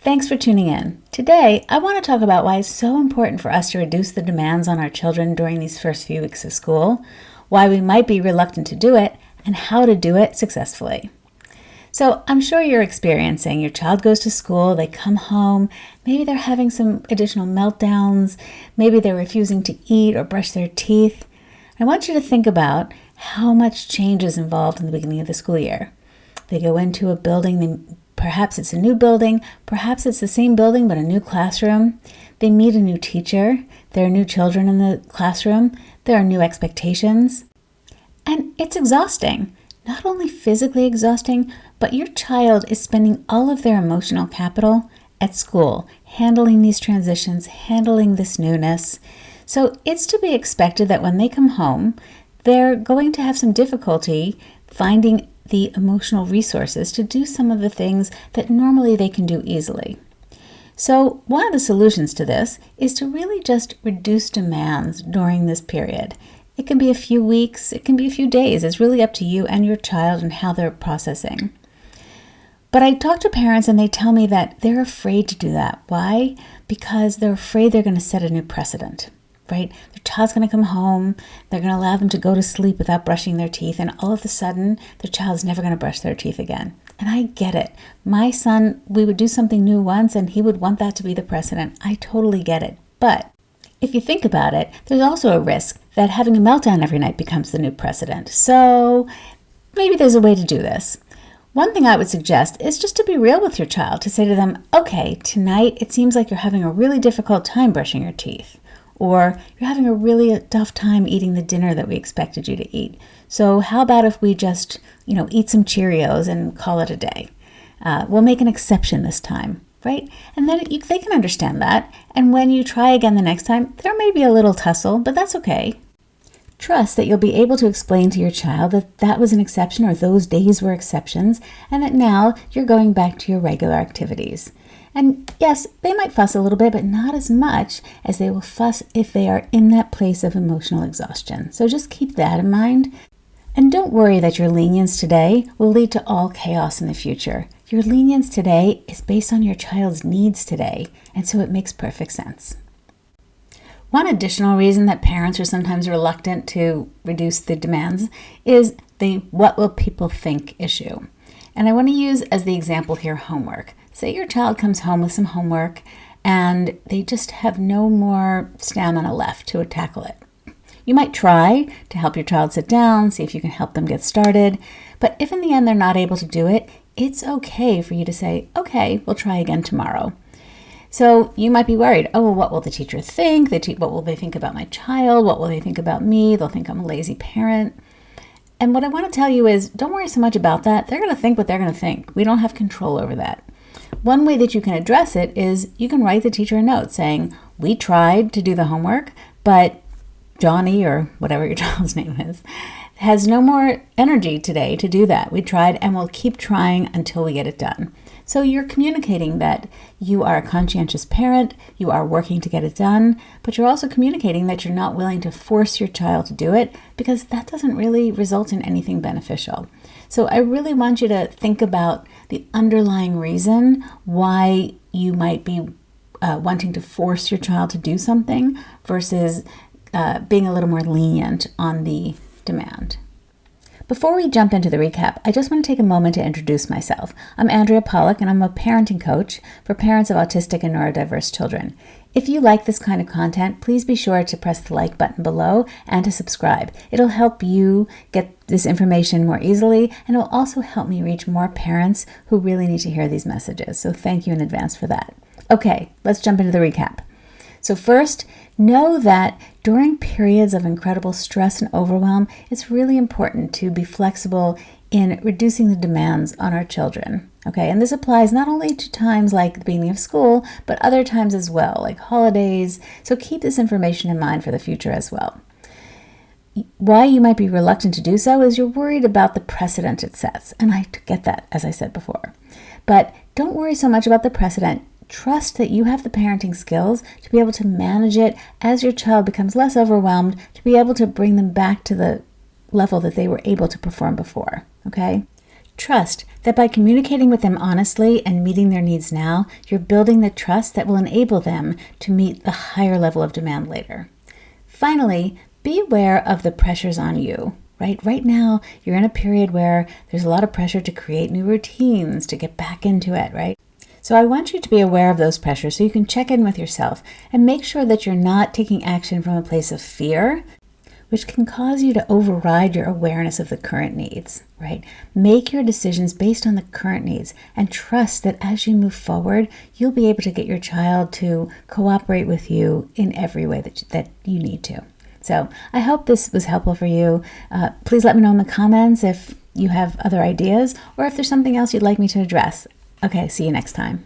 Thanks for tuning in. Today, I want to talk about why it's so important for us to reduce the demands on our children during these first few weeks of school, why we might be reluctant to do it, and how to do it successfully. So I'm sure you're experiencing your child goes to school, they come home, maybe they're having some additional meltdowns, maybe they're refusing to eat or brush their teeth. I want you to think about how much change is involved in the beginning of the school year. They go into a building, perhaps it's a new building, perhaps it's the same building but a new classroom. They meet a new teacher, there are new children in the classroom, there are new expectations. And it's exhausting, not only physically exhausting, but your child is spending all of their emotional capital at school, handling these transitions, handling this newness. So it's to be expected that when they come home, they're going to have some difficulty finding the emotional resources to do some of the things that normally they can do easily. So one of the solutions to this is to really just reduce demands during this period. It can be a few weeks, it can be a few days. It's really up to you and your child and how they're processing. But I talk to parents and they tell me that they're afraid to do that. Why? Because they're afraid they're going to set a new precedent. Right? Their child's going to come home, they're going to allow them to go to sleep without brushing their teeth, and all of a sudden, their child's never going to brush their teeth again. And I get it. My son, we would do something new once, and he would want that to be the precedent. I totally get it. But if you think about it, there's also a risk that having a meltdown every night becomes the new precedent. So maybe there's a way to do this. One thing I would suggest is just to be real with your child, to say to them, okay, tonight it seems like you're having a really difficult time brushing your teeth. Or you're having a really tough time eating the dinner that we expected you to eat. So how about if we just, eat some Cheerios and call it a day? We'll make an exception this time, right? And then they can understand that. And when you try again the next time, there may be a little tussle, but that's okay. Trust that you'll be able to explain to your child that that was an exception or those days were exceptions, and that now you're going back to your regular activities. And yes, they might fuss a little bit, but not as much as they will fuss if they are in that place of emotional exhaustion. So just keep that in mind. And don't worry that your lenience today will lead to all chaos in the future. Your lenience today is based on your child's needs today, and so it makes perfect sense. One additional reason that parents are sometimes reluctant to reduce the demands is the what will people think issue. And I want to use as the example here homework. Say your child comes home with some homework and they just have no more stamina left to tackle it. You might try to help your child sit down, see if you can help them get started. But if in the end they're not able to do it, it's okay for you to say, okay, we'll try again tomorrow. So you might be worried, oh, well, what will the teacher think? What will they think about my child? What will they think about me? They'll think I'm a lazy parent. And what I want to tell you is don't worry so much about that. They're going to think what they're going to think. We don't have control over that. One way that you can address it is you can write the teacher a note saying, we tried to do the homework, but Johnny, or whatever your child's name is, has no more energy today to do that. We tried and we'll keep trying until we get it done. So you're communicating that you are a conscientious parent, you are working to get it done, but you're also communicating that you're not willing to force your child to do it because that doesn't really result in anything beneficial. So I really want you to think about the underlying reason why you might be wanting to force your child to do something versus being a little more lenient on the demand. Before we jump into the recap, I just want to take a moment to introduce myself. I'm Andrea Pollack, and I'm a parenting coach for parents of autistic and neurodiverse children. If you like this kind of content, please be sure to press the like button below and to subscribe. It'll help you get this information more easily, and it'll also help me reach more parents who really need to hear these messages. So thank you in advance for that. Okay, let's jump into the recap. So first, know that during periods of incredible stress and overwhelm, it's really important to be flexible in reducing the demands on our children. Okay, and this applies not only to times like the beginning of school, but other times as well, like holidays. So keep this information in mind for the future as well. Why you might be reluctant to do so is you're worried about the precedent it sets. And I get that, as I said before. But don't worry so much about the precedent. Trust that you have the parenting skills to be able to manage it as your child becomes less overwhelmed, to be able to bring them back to the level that they were able to perform before, okay? Trust that by communicating with them honestly and meeting their needs now, you're building the trust that will enable them to meet the higher level of demand later. Finally, be aware of the pressures on you. Right now, you're in a period where there's a lot of pressure to create new routines, to get back into it, right? So I want you to be aware of those pressures so you can check in with yourself and make sure that you're not taking action from a place of fear, which can cause you to override your awareness of the current needs, right? Make your decisions based on the current needs and trust that as you move forward, you'll be able to get your child to cooperate with you in every way that you need to. So I hope this was helpful for you. Please let me know in the comments if you have other ideas or if there's something else you'd like me to address. Okay, see you next time.